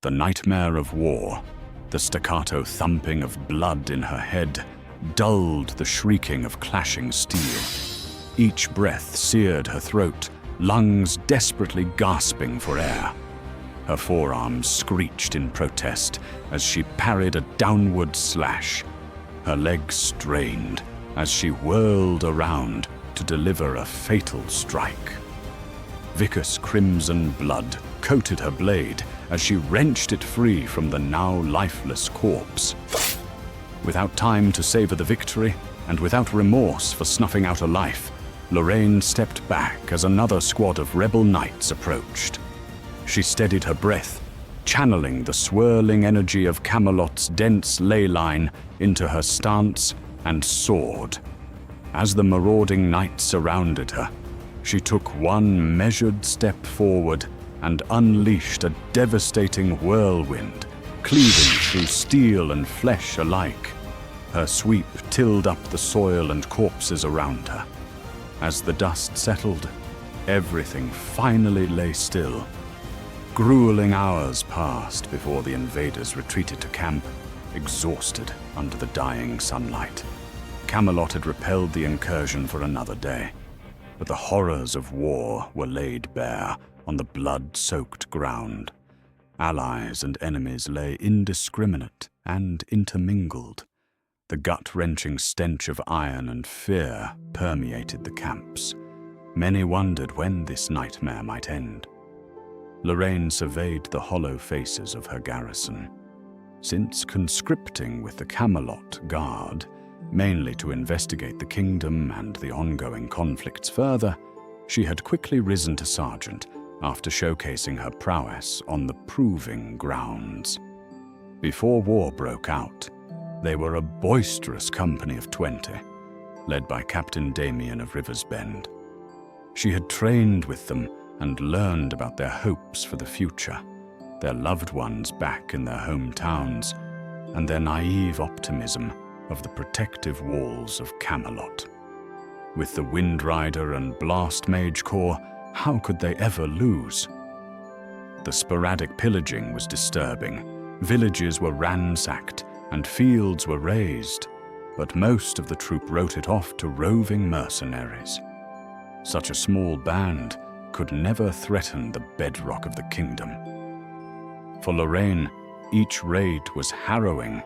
The nightmare of war, the staccato thumping of blood in her head, dulled the shrieking of clashing steel. Each breath seared her throat, lungs desperately gasping for air. Her forearms screeched in protest as she parried a downward slash. Her legs strained as she whirled around to deliver a fatal strike. Viscous crimson blood coated her blade as she wrenched it free from the now lifeless corpse. Without time to savor the victory, and without remorse for snuffing out a life, Lorraine stepped back as another squad of rebel knights approached. She steadied her breath, channeling the swirling energy of Camelot's dense ley line into her stance and soared. As the marauding knights surrounded her, she took one measured step forward and unleashed a devastating whirlwind, cleaving through steel and flesh alike. Her sweep tilled up the soil and corpses around her. As the dust settled, everything finally lay still. Grueling hours passed before the invaders retreated to camp, exhausted under the dying sunlight. Camelot had repelled the incursion for another day, but the horrors of war were laid bare on the blood-soaked ground. Allies and enemies lay indiscriminate and intermingled. The gut-wrenching stench of iron and fear permeated the camps. Many wondered when this nightmare might end. Lorraine surveyed the hollow faces of her garrison. Since conscripting with the Camelot Guard, mainly to investigate the kingdom and the ongoing conflicts further, she had quickly risen to sergeant after showcasing her prowess on the proving grounds. Before war broke out, they were a boisterous company of 20, led by Captain Damien of River's Bend. She had trained with them and learned about their hopes for the future, their loved ones back in their hometowns, and their naive optimism of the protective walls of Camelot. With the Wind Rider and Blast Mage Corps, how could they ever lose? The sporadic pillaging was disturbing. Villages were ransacked and fields were razed, but most of the troop wrote it off to roving mercenaries. Such a small band could never threaten the bedrock of the kingdom. For Lorraine, each raid was harrowing.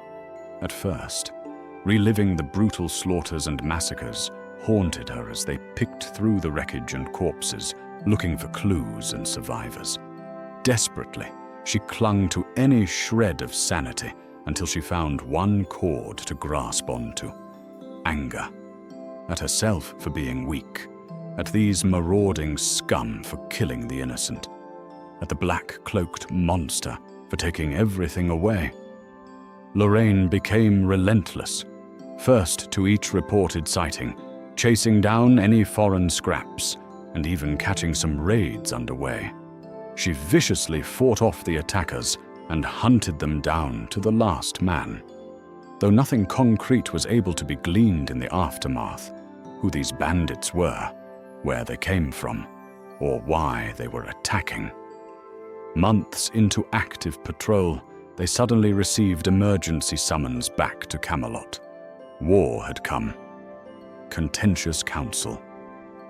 At first, reliving the brutal slaughters and massacres haunted her as they picked through the wreckage and corpses, looking for clues and survivors. Desperately, she clung to any shred of sanity until she found one cord to grasp onto: anger. At herself for being weak, at these marauding scum for killing the innocent, at the black-cloaked monster for taking everything away. Lorraine became relentless, first to each reported sighting, chasing down any foreign scraps, and even catching some raids underway. She viciously fought off the attackers and hunted them down to the last man. Though nothing concrete was able to be gleaned in the aftermath, who these bandits were, where they came from, or why they were attacking. Months into active patrol, they suddenly received emergency summons back to Camelot. War had come. Contentious council.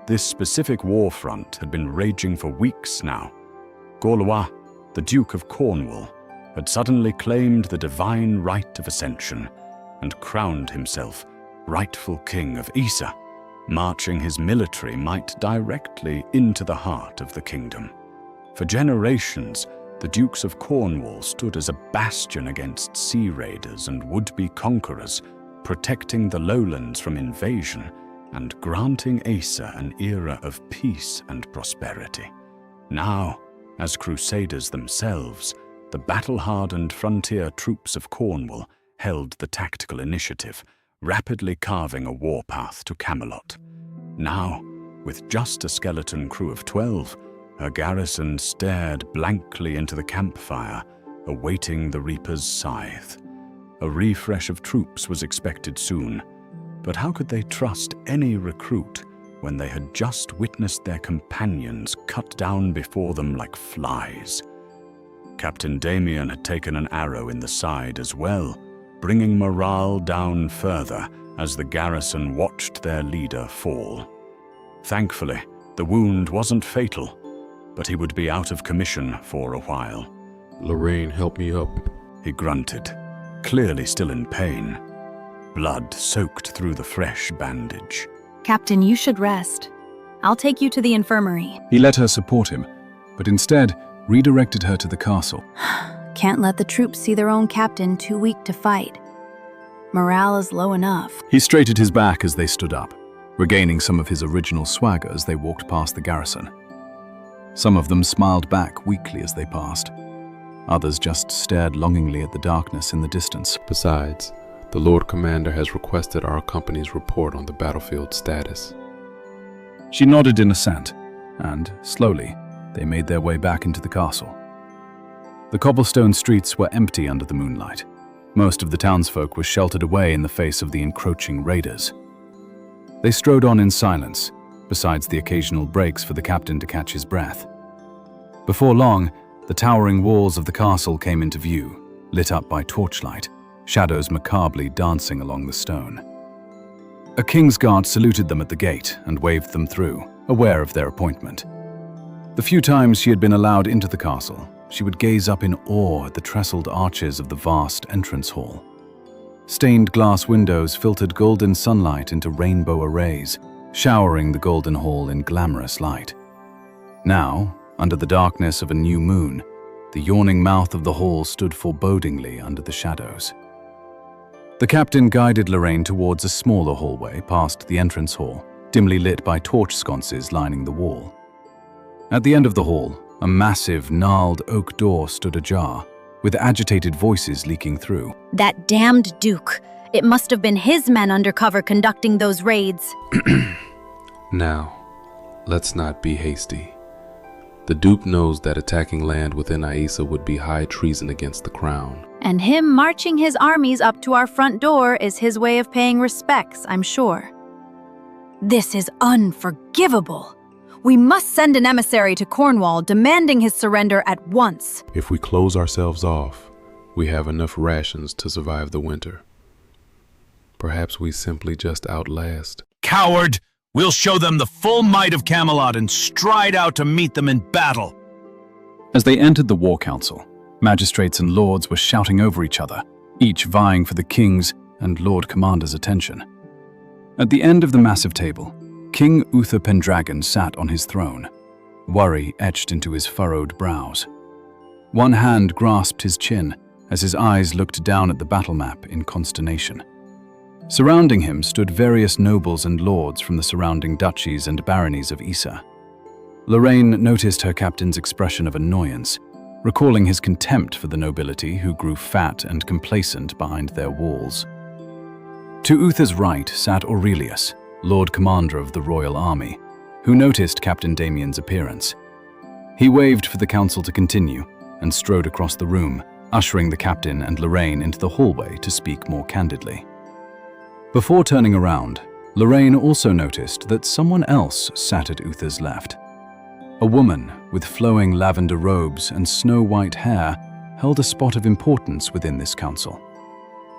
This specific war front had been raging for weeks now. Gorlois, the Duke of Cornwall, had suddenly claimed the divine right of ascension and crowned himself rightful King of Aesa, marching his military might directly into the heart of the kingdom. For generations, the Dukes of Cornwall stood as a bastion against sea raiders and would-be conquerors, protecting the lowlands from invasion and granting Aesa an era of peace and prosperity. Now, as crusaders themselves, the battle-hardened frontier troops of Cornwall held the tactical initiative, rapidly carving a warpath to Camelot. Now, with just a skeleton crew of 12, her garrison stared blankly into the campfire, awaiting the Reaper's scythe. A refresh of troops was expected soon, but how could they trust any recruit when they had just witnessed their companions cut down before them like flies? Captain Damien had taken an arrow in the side as well, bringing morale down further as the garrison watched their leader fall. Thankfully, the wound wasn't fatal, but he would be out of commission for a while. Lorraine, help me up. He grunted, clearly still in pain. Blood soaked through the fresh bandage. Captain, you should rest. I'll take you to the infirmary. He let her support him, but instead redirected her to the castle. Can't let the troops see their own captain too weak to fight. Morale is low enough. He straightened his back as they stood up, regaining some of his original swagger as they walked past the garrison. Some of them smiled back weakly as they passed. Others just stared longingly at the darkness in the distance. Besides, the Lord Commander has requested our company's report on the battlefield status. She nodded in assent, and, slowly, they made their way back into the castle. The cobblestone streets were empty under the moonlight. Most of the townsfolk were sheltered away in the face of the encroaching raiders. They strode on in silence, besides the occasional breaks for the captain to catch his breath. Before long, the towering walls of the castle came into view, lit up by torchlight, shadows macabrely dancing along the stone. A king's guard saluted them at the gate and waved them through, aware of their appointment. The few times she had been allowed into the castle, she would gaze up in awe at the trestled arches of the vast entrance hall. Stained glass windows filtered golden sunlight into rainbow arrays, showering the golden hall in glamorous light. Now, under the darkness of a new moon, the yawning mouth of the hall stood forebodingly under the shadows. The captain guided Lorraine towards a smaller hallway past the entrance hall, dimly lit by torch sconces lining the wall. At the end of the hall, a massive, gnarled oak door stood ajar, with agitated voices leaking through. That damned Duke. It must have been his men undercover conducting those raids. Now, let's not be hasty. The Duke knows that attacking land within Aesa would be high treason against the crown. And him marching his armies up to our front door is his way of paying respects, I'm sure. This is unforgivable. We must send an emissary to Cornwall demanding his surrender at once. If we close ourselves off, we have enough rations to survive the winter. Perhaps we simply just outlast. Coward! We'll show them the full might of Camelot and stride out to meet them in battle. As they entered the war council, magistrates and lords were shouting over each other, each vying for the king's and Lord Commander's attention. At the end of the massive table, King Uther Pendragon sat on his throne, worry etched into his furrowed brows. One hand grasped his chin as his eyes looked down at the battle map in consternation. Surrounding him stood various nobles and lords from the surrounding duchies and baronies of Aesa. Lorraine noticed her captain's expression of annoyance, recalling his contempt for the nobility who grew fat and complacent behind their walls. To Uther's right sat Aurelius, Lord Commander of the Royal Army, who noticed Captain Damien's appearance. He waved for the council to continue and strode across the room, ushering the captain and Lorraine into the hallway to speak more candidly. Before turning around, Lorraine also noticed that someone else sat at Uther's left. A woman with flowing lavender robes and snow-white hair held a spot of importance within this council.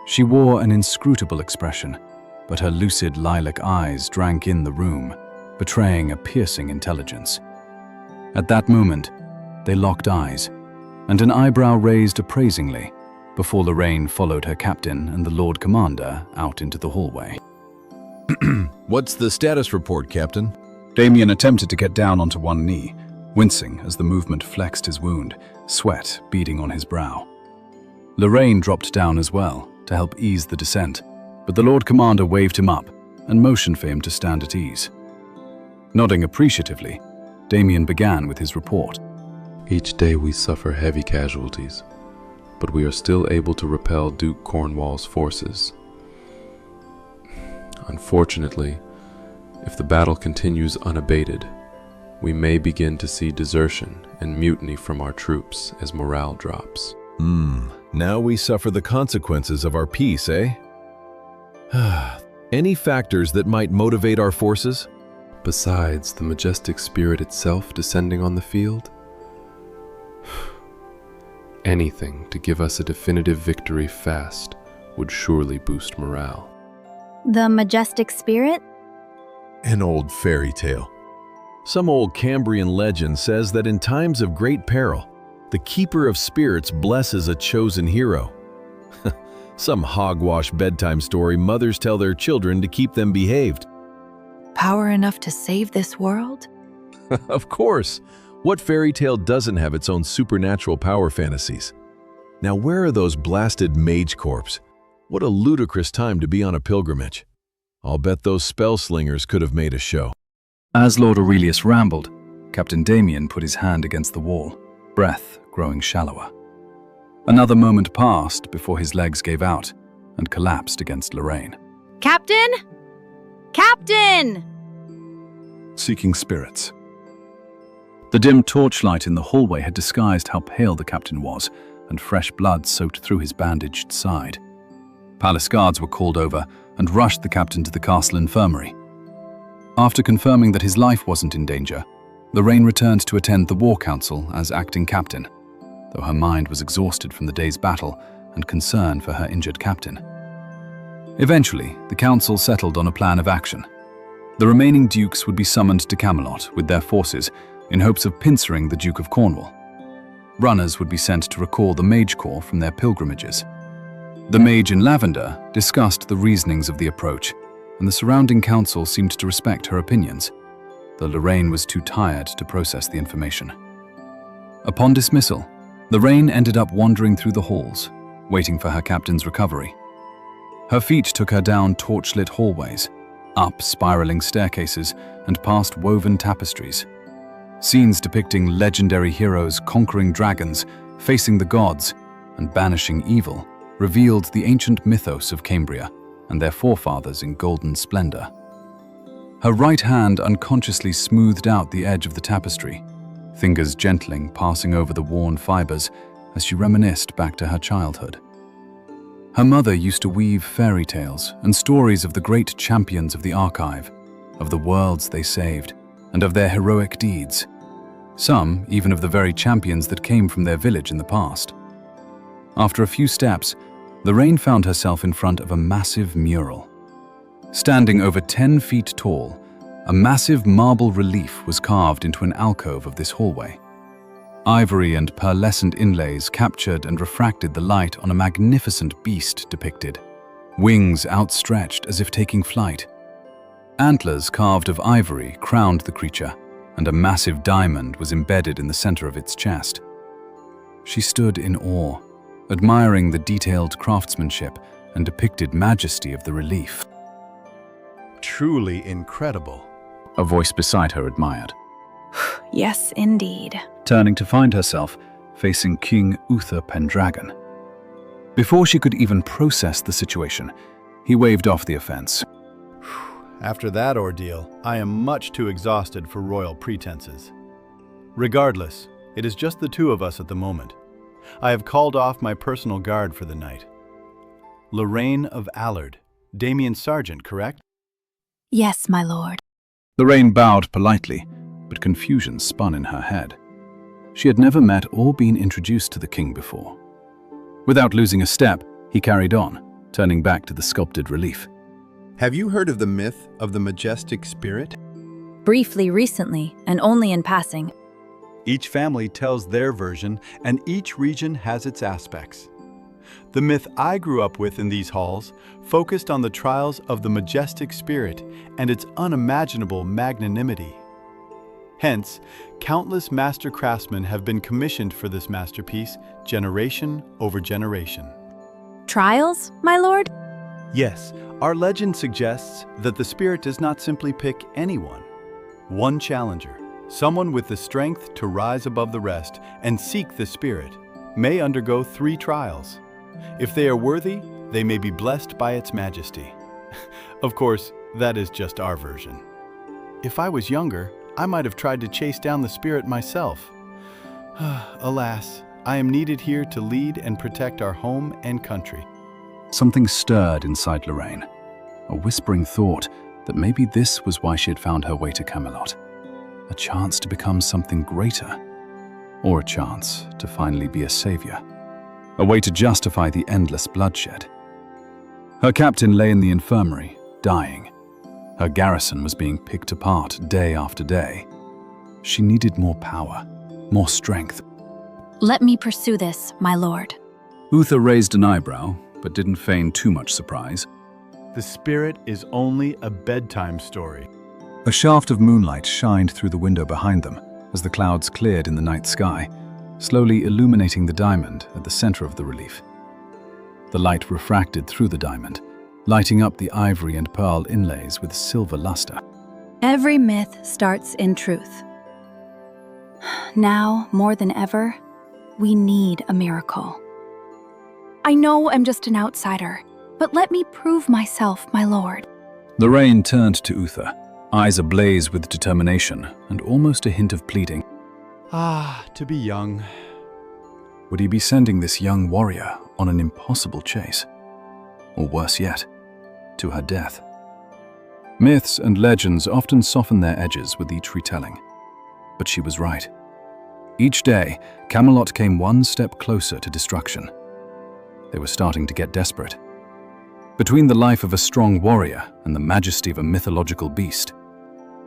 She wore an inscrutable expression, but her lucid lilac eyes drank in the room, betraying a piercing intelligence. At that moment, they locked eyes, and an eyebrow raised appraisingly before Lorraine followed her captain and the Lord Commander out into the hallway. What's the status report, Captain? Damien attempted to get down onto one knee, wincing as the movement flexed his wound, sweat beading on his brow. Lorraine dropped down as well to help ease the descent, but the Lord Commander waved him up and motioned for him to stand at ease. Nodding appreciatively, Damien began with his report. Each day we suffer heavy casualties, but we are still able to repel Duke Cornwall's forces. Unfortunately, if the battle continues unabated, we may begin to see desertion and mutiny from our troops as morale drops. Now we suffer the consequences of our peace, eh? Any factors that might motivate our forces? Besides the Majestic Spirit itself descending on the field? Anything to give us a definitive victory fast would surely boost morale. The Majestic Spirit? An old fairy tale. Some old Cambrian legend says that in times of great peril, the Keeper of Spirits blesses a chosen hero. Some hogwash bedtime story mothers tell their children to keep them behaved. Power enough to save this world? Of course. What fairy tale doesn't have its own supernatural power fantasies? Now where are those blasted mage corps? What a ludicrous time to be on a pilgrimage. I'll bet those spell slingers could have made a show. As Lord Aurelius rambled, Captain Damien put his hand against the wall, breath growing shallower. Another moment passed before his legs gave out and collapsed against Lorraine. Captain? Captain! Seeking spirits. The dim torchlight in the hallway had disguised how pale the captain was, and fresh blood soaked through his bandaged side. Palace guards were called over and rushed the captain to the castle infirmary. After confirming that his life wasn't in danger, Lorraine returned to attend the war council as acting captain, though her mind was exhausted from the day's battle and concern for her injured captain. Eventually, the council settled on a plan of action. The remaining dukes would be summoned to Camelot with their forces in hopes of pincering the Duke of Cornwall. Runners would be sent to recall the Mage Corps from their pilgrimages. The mage in lavender discussed the reasonings of the approach, and the surrounding council seemed to respect her opinions, though Lorraine was too tired to process the information. Upon dismissal, Lorraine ended up wandering through the halls, waiting for her captain's recovery. Her feet took her down torchlit hallways, up spiraling staircases, and past woven tapestries. Scenes depicting legendary heroes conquering dragons, facing the gods, and banishing evil revealed the ancient mythos of Cambria and their forefathers in golden splendor. Her right hand unconsciously smoothed out the edge of the tapestry, fingers gentling passing over the worn fibers as she reminisced back to her childhood. Her mother used to weave fairy tales and stories of the great champions of the archive, of the worlds they saved, and of their heroic deeds. Some even of the very champions that came from their village in the past. After a few steps, Lorraine found herself in front of a massive mural. Standing over 10 feet tall, a massive marble relief was carved into an alcove of this hallway. Ivory and pearlescent inlays captured and refracted the light on a magnificent beast depicted, wings outstretched as if taking flight. Antlers carved of ivory crowned the creature, and a massive diamond was embedded in the center of its chest. She stood in awe, admiring the detailed craftsmanship and depicted majesty of the relief. Truly incredible. A voice beside her admired, Yes, indeed. turning to find herself facing King Uther Pendragon. Before she could even process the situation, he waved off the offense. After that ordeal, I am much too exhausted for royal pretenses. Regardless, it is just the two of us at the moment. I have called off my personal guard for the night. Lorraine of Allard, Damien Sargent, correct? Yes, my lord. Lorraine bowed politely, but confusion spun in her head. She had never met or been introduced to the king before. Without losing a step, he carried on, turning back to the sculpted relief. Have you heard of the myth of the Majestic Spirit? Briefly recently, and only in passing. Each family tells their version, and each region has its aspects. The myth I grew up with in these halls focused on the trials of the Majestic Spirit and its unimaginable magnanimity. Hence, countless master craftsmen have been commissioned for this masterpiece generation over generation. Trials, my lord? Yes, our legend suggests that the spirit does not simply pick anyone. One challenger, someone with the strength to rise above the rest and seek the spirit, may undergo 3 trials. If they are worthy, they may be blessed by its majesty. Of course, that is just our version. If I was younger, I might have tried to chase down the spirit myself. Alas, I am needed here to lead and protect our home and country. Something stirred inside Lorraine, a whispering thought that maybe this was why she had found her way to Camelot. A chance to become something greater, or a chance to finally be a savior. a way to justify the endless bloodshed. Her captain lay in the infirmary, dying. Her garrison was being picked apart day after day. She needed more power, more strength. Let me pursue this, my lord. Uther raised an eyebrow, but didn't feign too much surprise. The spirit is only a bedtime story. A shaft of moonlight shined through the window behind them as the clouds cleared in the night sky, slowly illuminating the diamond at the center of the relief. The light refracted through the diamond, lighting up the ivory and pearl inlays with silver luster. Every myth starts in truth. Now, more than ever, we need a miracle. I know I'm just an outsider, but let me prove myself, my lord. Lorraine turned to Uther, eyes ablaze with determination and almost a hint of pleading. Ah, to be young. Would he be sending this young warrior on an impossible chase? Or worse yet, to her death? Myths and legends often soften their edges with each retelling. But she was right. Each day, Camelot came one step closer to destruction. They were starting to get desperate. Between the life of a strong warrior and the majesty of a mythological beast,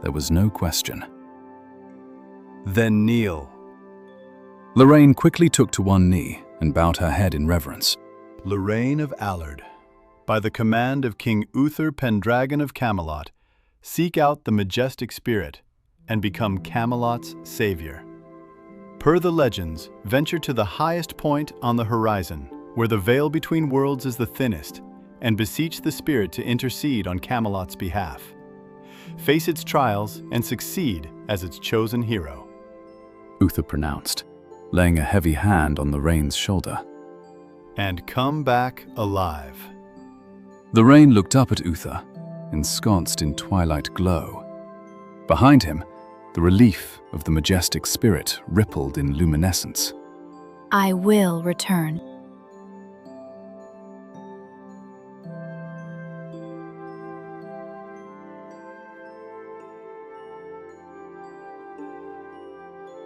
there was no question. Then kneel. Lorraine quickly took to one knee and bowed her head in reverence. Lorraine of Allard, by the command of King Uther Pendragon of Camelot, seek out the Majestic Spirit and become Camelot's savior. Per the legends, venture to the highest point on the horizon, where the veil between worlds is the thinnest, and beseech the Spirit to intercede on Camelot's behalf. Face its trials and succeed as its chosen hero. Uther pronounced, laying a heavy hand on Lorraine's shoulder. And come back alive. Lorraine looked up at Uther, ensconced in twilight glow. Behind him, the relief of the Majestic Spirit rippled in luminescence. I will return.